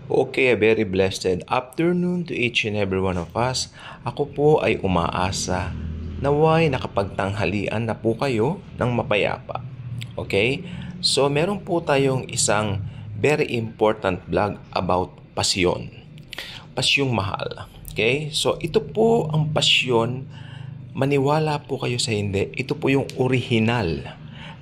Okay, a very blessed afternoon to each and every one of us. Ako po ay umaasa naway nakapagtanghalian na po kayo ng mapayapa. Okay? So, meron po tayong isang very important vlog about pasyon. Pasyong mahal. Okay? So, ito po ang pasyon. Maniwala po kayo sa hindi. Ito po yung original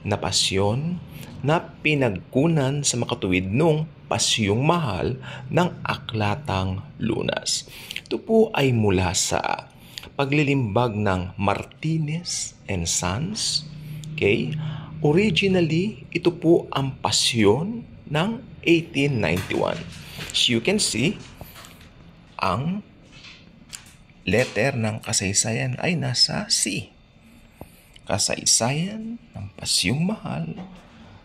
na pasyon na pinagkunan sa makatuwid nung Pasyong Mahal ng Aklatang Lunas. Ito po ay mula sa paglilimbag ng Martinez and Sons. Okay? Originally, ito po ang pasyon ng 1891. So you can see, ang letter ng kasaysayan ay nasa C. Kasaysayan ng Pasyong Mahal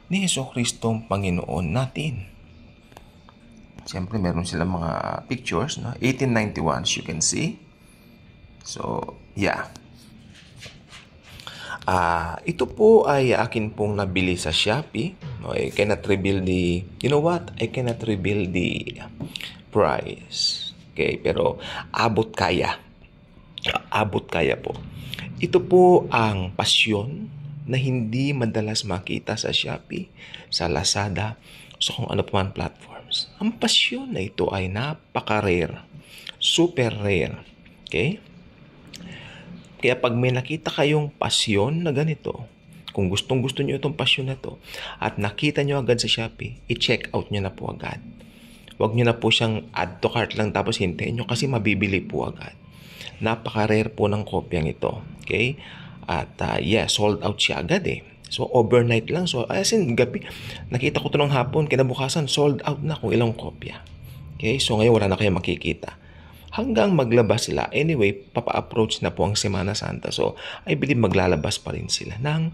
ni Jesucristong Panginoon natin. Siyempre, meron silang mga pictures, no? 1891, as you can see. So, yeah. Ito po ay akin pong nabili sa Shopee. No, I cannot reveal the, you know what? I cannot reveal the price. Okay, pero abot kaya. Abot kaya po. Ito po ang pasyon na hindi madalas makita sa Shopee, sa Lazada, sa kung ano pa man platforms. Ang pasyon na ito ay napaka-rare. Super rare. Okay? Kaya pag may nakita kayong pasyon na ganito, kung gustong-gusto nyo itong pasyon na ito, at nakita nyo agad sa Shopee, i-check out nyo na po agad. Huwag nyo na po siyang add to cart lang tapos hintayin nyo kasi mabibili po agad. Napaka-rare po ng kopyang ito. Okay? At sold out siya agad eh. So, overnight lang. So, as in, gabi, nakita ko ito ng hapon, kinabukasan, sold out na kung ilang kopya. Okay? So, ngayon wala na kayo makikita. Hanggang maglabas sila. Anyway, papa-approach na po ang Semana Santa. So, I believe maglalabas pa rin sila ng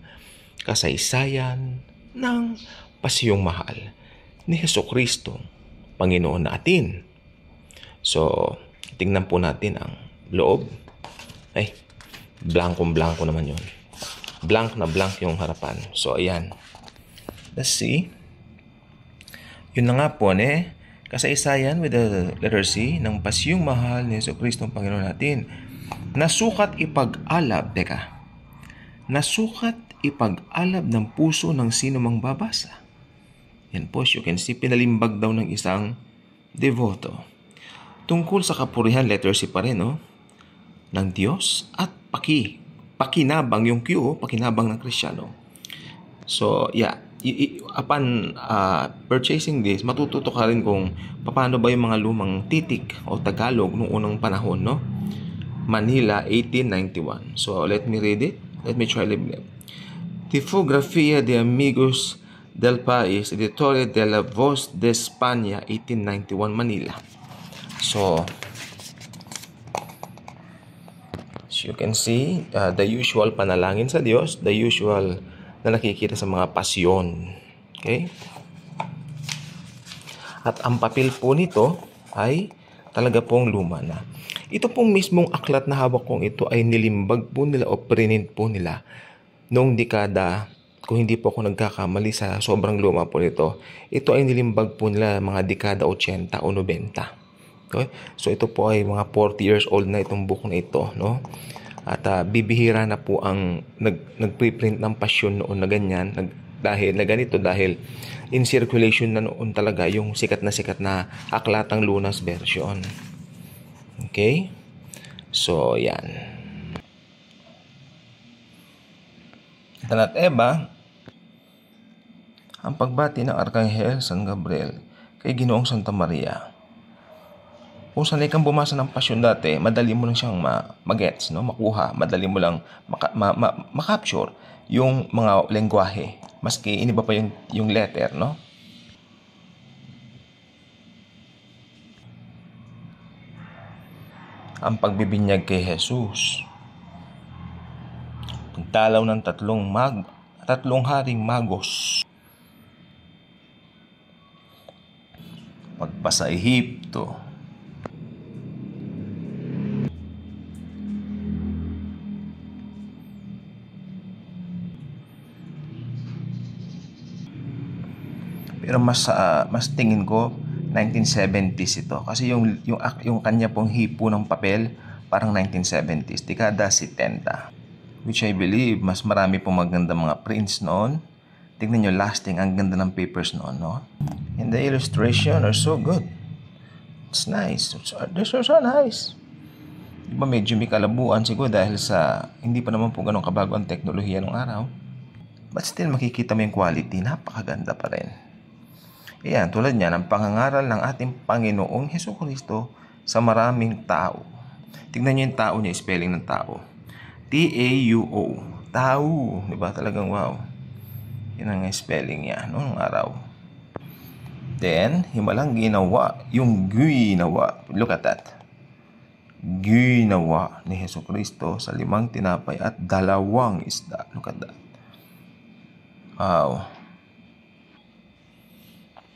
kasaysayan ng Pasyong Mahal ni Jesucristo, Panginoon natin. So, tingnan po natin ang loob. Ay, blankong-blanko naman yun. Blank na blank yung harapan. So, ayan. Let's see. Yun na nga po, kasaysayan with the letter C ng Pasyong Mahal ni Jesucristo Panginoon natin. Nasukat ipag-alab, nasukat ipag-alab ng puso ng sino mang babasa. Yan po, as you can see, pinalimbag daw ng isang devoto. Tungkol sa kapurihan, letter C pa rin, ng Diyos at pakinabang yung Q, pakinabang ng Kristiyano. So, yeah, upon purchasing this, matututo ka rin kung paano ba yung mga lumang titik o Tagalog noong unang panahon, no? Manila, 1891. So, let me read it. Let me try to read it. Tipografía de Amigos del País, Editorial de la Voz de España, 1891, Manila. So, as you can see, the usual panalangin sa Diyos, the usual na nakikita sa mga pasyon. Okay? At ang papel po nito ay talaga pong luma na. Ito pong mismong aklat na hawak kong ito ay nilimbag po nila o prinint po nila noong dekada, kung hindi po ako nagkakamali sa sobrang luma po nito, ito ay nilimbag po nila mga dekada 80 o 90. Okay? So ito po ay mga 40 years old na itong book na ito, no? At bibihira na po ang nagpreprint ng pasyon noon na ganyan, dahil in circulation na noon talaga yung sikat na Aklatang Lunas version. Okay? So, yan. Ito na't Eva, ang pagbati ng Arkanghel San Gabriel kay Ginoong Santa Maria. Kung sanay kang bumasa ng pasyon dati, madali mo lang siyang magets, no? Makuha, madali mo lang makapture yung mga lengguwahe. Maski iniba pa yung letter, no? Ang pagbibinyag kay Jesus. Pagdalaw ng tatlong haring magos. Pagpasa Ehipto. Pero mas tingin ko 1970s ito. Kasi yung kanya pong hipo ng papel, parang 1970s, dekada 70. Which I believe, mas marami pong maganda mga prints noon. Tingnan nyo, lasting, ang ganda ng papers noon, no? And the illustration are so good. It's nice. They're so nice. Diba medyo may kalabuan siguro dahil sa hindi pa naman po ganun kabago ang teknolohiya ng araw. But still, makikita mo yung quality, napakaganda pa rin. Ayan, tulad niyan, ang pangangaral ng ating Panginoong Hesukristo sa maraming tao. Tignan niyo yung tao niya, spelling ng tao. T-A-U-O. Tao. Diba? Talagang wow. Yan ang spelling niya noong araw. Then, himalang ginawa, yung ginawa. Look at that. Ginawa ni Hesukristo sa 5 tinapay at 2 isda. Look at that. Wow.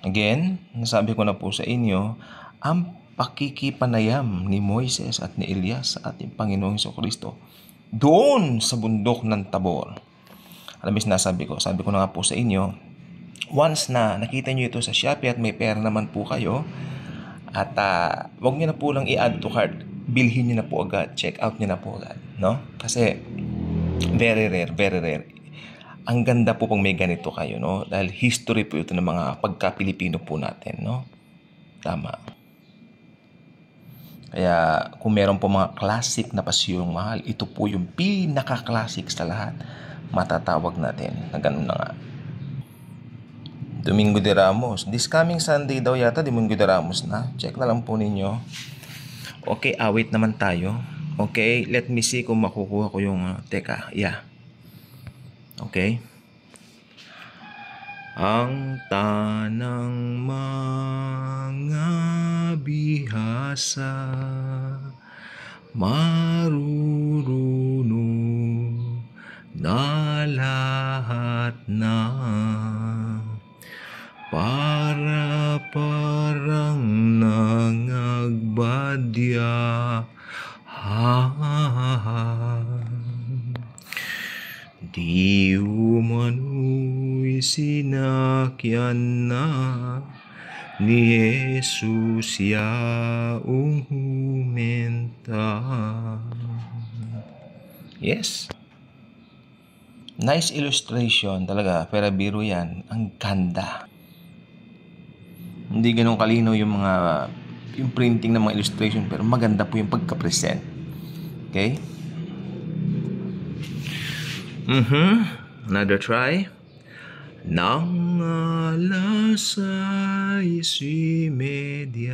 Again, nasabi ko na po sa inyo, ang pakikipanayam ni Moises at ni Elias sa ating Panginoong Hesukristo doon sa bundok ng Tabor. Alam mo, sabi ko na nga po sa inyo, once na nakita nyo ito sa Shopee at may pera naman po kayo, at wag nyo na po lang i-add to cart, bilhin nyo na po agad, check out nyo na po agad, no? Kasi very rare. Ang ganda po pag may ganito kayo, no? Dahil history po ito ng mga pagka-Pilipino po natin, no? Tama. Kaya kung meron po mga classic na pasyong mahal, ito po yung pinaka-classic sa lahat. Matatawag natin na ganun na nga. Domingo de Ramos. This coming Sunday daw yata, Domingo de Ramos na. Check na lang po ninyo. Okay, awit naman tayo. Okay, let me see kung makukuha ko yung... Okay. Ang tanang mga bihasa marurunong na lahat na parang nangagbadya di umano'y sinakyan na ni Jesus yaong humenta. Yes. Nice illustration talaga, pero biro yan. Ang ganda. Hindi ganun kalino yung printing ng mga illustration, pero maganda po yung pagka-present. Okay? Another try. Nang alas 6:30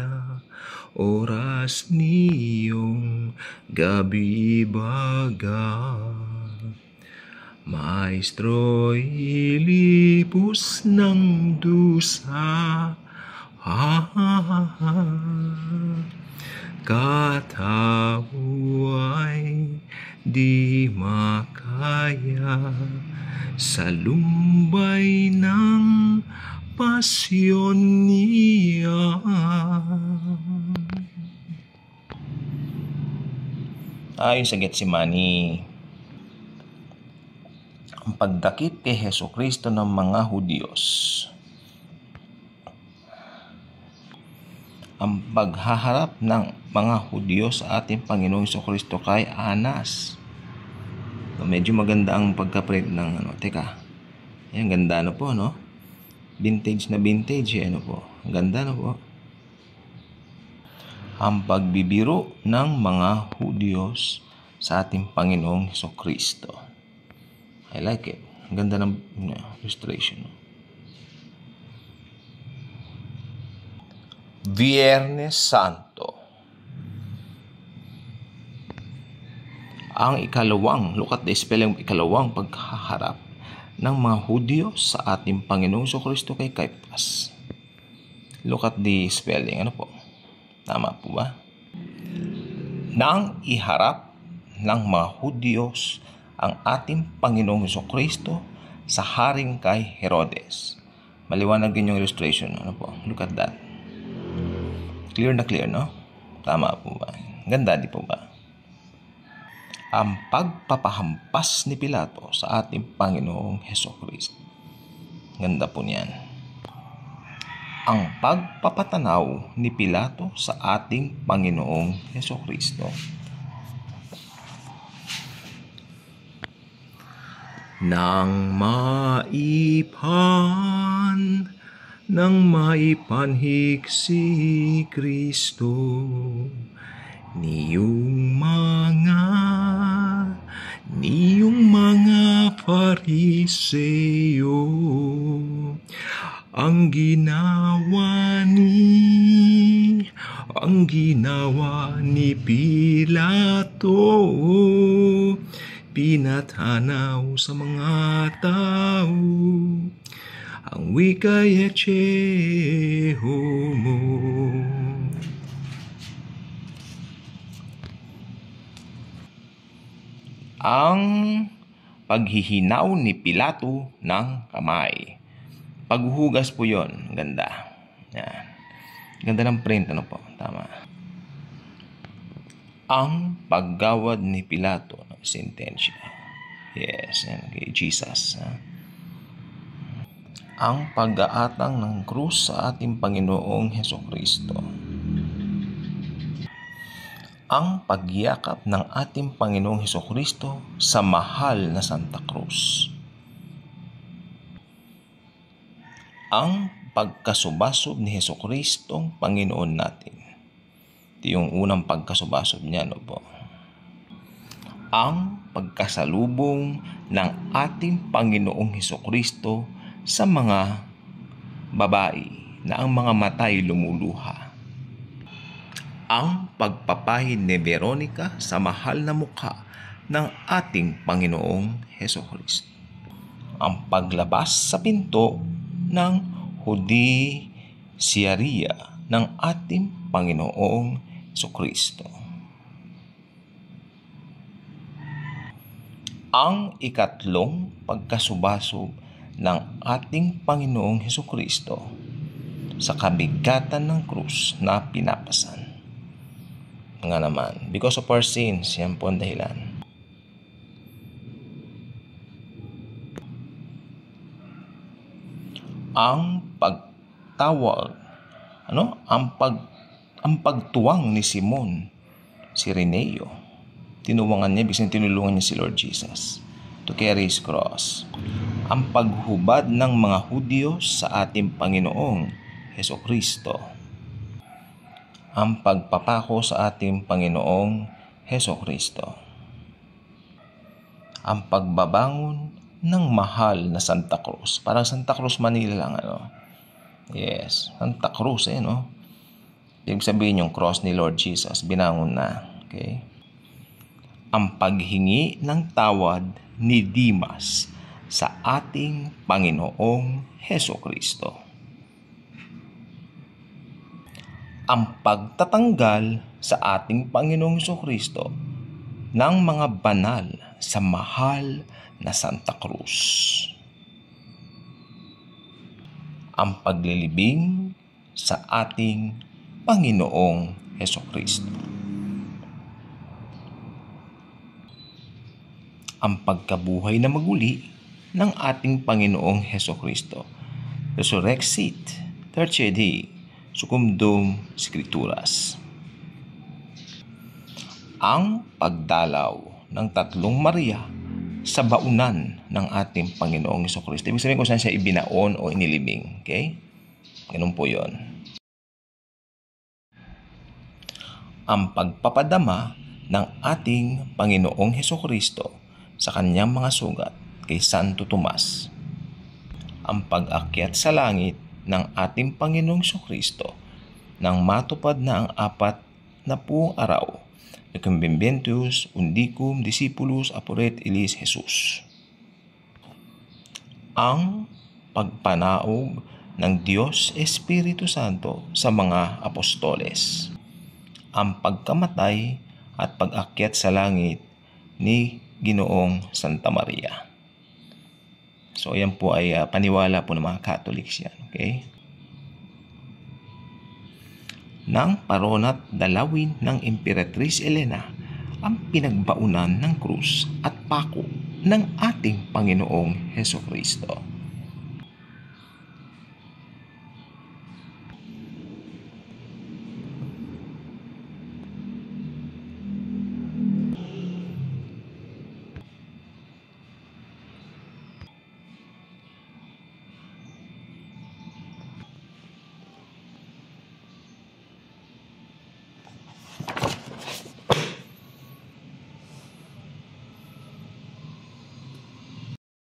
oras niyong gabi baga, Maestro ilipos ng dusa, katao ay di makaya sa lumbay ng pasyon niya. Ayon sa Getsemani, ang pagdakip kay Hesukristo ng mga Hudyos. Ang paghaharap ng mga Hudyo sa ating Panginoong Hesukristo kay Anas. So, medyo maganda ang pagka-print ng Ayan, ganda na po, no? Vintage na vintage, po. Ganda na po. Ang pagbibiro ng mga Hudyos sa ating Panginoong Hesukristo. I like it. Ang ganda ng illustration. Viernes Santo. Ang look at the spelling, ikalawang paghaharap ng mga Hudyo sa ating Panginoong Hesukristo kay Caiphas. Look at the spelling. Ano po? Tama po ba? Nang iharap ng mga Hudyos ang ating Panginoong Hesukristo sa haring kay Herodes. Maliwanag din yung illustration. Ano po? Look at that. Clear na clear, no? Tama po ba? Ganda, di po ba? Ang pagpapahampas ni Pilato sa ating Panginoong Hesukristo. Ganda po niyan. ang pagpapatanaw ni Pilato sa ating Panginoong Hesukristo. Nang maipanhik si Kristo, niyong mga Pariseo, ang ginawa ni Pilato, pinatanaw sa mga tao ang wikay at mo. Ang paghihinaw ni Pilato ng kamay. Paghuhugas po yon, ganda. Yan. Ganda ng print, ano po? Tama. Ang paggawad ni Pilato ng sentensya. Yes, yan kay Jesus. Ang pag-aatang ng krus sa ating Panginoong Hesukristo. Ang pagyakap ng ating Panginoong Hesukristo sa mahal na Santa Cruz. Ang pagkasubasob ni Hesukristong Panginoon natin. Ito yung unang pagkasubasob niya, no po? Ang pagkasalubong ng ating Panginoong Hesukristo sa mga babae na ang mga matay lumuluha. Ang pagpapahid ni Veronica sa mahal na mukha ng ating Panginoong Hesukristo. Ang paglabas sa pinto ng Hudisyariya ng ating Panginoong Hesukristo. Ang ikatlong pagkasubasob ng ating Panginoong Hesukristo sa kabigatan ng krus na pinapasan. Nga naman, because of our sins, yan po ang dahilan. Ang pagtawag, ang pagtuwang ni Simon, si Reneo, tinuwangan niya, bisan tinulungan niya si Lord Jesus to carry His cross. Ang paghubad ng mga Hudyo sa ating Panginoong Hesukristo. Ang pagpapako sa ating Panginoong Hesukristo. Ang pagbabangon ng mahal na Santa Cruz. Parang Santa Cruz Manila lang, Yes, Santa Cruz, no? Ibig sabihin yung cross ni Lord Jesus, binangon na. Okay? Ang paghingi ng tawad ni Dimas sa ating Panginoong Hesukristo. Ang pagtatanggal sa ating Panginoong Hesukristo ng mga banal sa mahal na Santa Cruz. Ang paglilibing sa ating Panginoong Hesukristo. Ang pagkabuhay na maguli ng ating Panginoong Hesukristo. Resurrexit tertiary sucumdum scripturas. Ang pagdalaw ng tatlong Maria sa baunan ng ating Panginoong Hesukristo. Ibig sabihin kung saan siya ibinaon o inilibing. Okay? Ganun po yun. Ang pagpapadama ng ating Panginoong Hesukristo sa kanyang mga sugat kay Santo Tomas. Ang pag-akyat sa langit ng ating Panginoong Hesukristo nang matupad na ang 40 araw. Recumbentus undicum discipulus aporet illis Jesus. Ang pagpanaog ng Diyos Espiritu Santo sa mga apostoles. Ang pagkamatay at pag-akyat sa langit ni Ginoong Santa Maria. So, yan po ay paniwala po ng mga Catholics yan. Okay? Nang paronat dalawin ng Imperatrice Elena ang pinagbaunan ng krus at pako ng ating Panginoong Hesukristo.